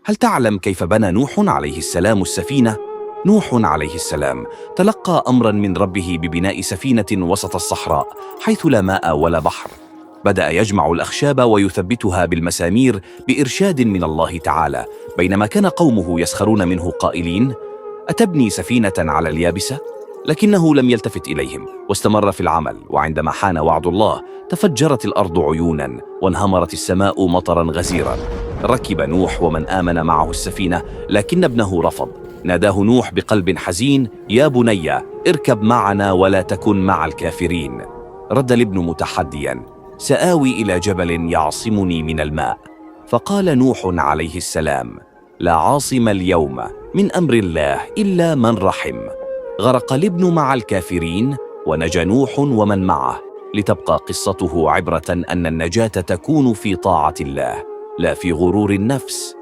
هل تعلم كيف بنى نوح عليه السلام السفينة؟ نوح عليه السلام تلقى أمراً من ربه ببناء سفينة وسط الصحراء حيث لا ماء ولا بحر. بدأ يجمع الأخشاب ويثبتها بالمسامير بإرشاد من الله تعالى، بينما كان قومه يسخرون منه قائلين: أتبني سفينة على اليابسة؟ لكنه لم يلتفت إليهم واستمر في العمل، وعندما حان وعد الله تفجرت الأرض عيوناً وانهمرت السماء مطراً غزيراً. ركب نوح ومن آمن معه السفينة، لكن ابنه رفض. ناداه نوح بقلب حزين: يا بني اركب معنا ولا تكن مع الكافرين. رد الابن متحدياً: سآوي إلى جبل يعصمني من الماء. فقال نوح عليه السلام: لا عاصم اليوم من أمر الله إلا من رحم. غرق الابن مع الكافرين ونجا نوح ومن معه، لتبقى قصته عبرة أن النجاة تكون في طاعة الله لا في غرور النفس.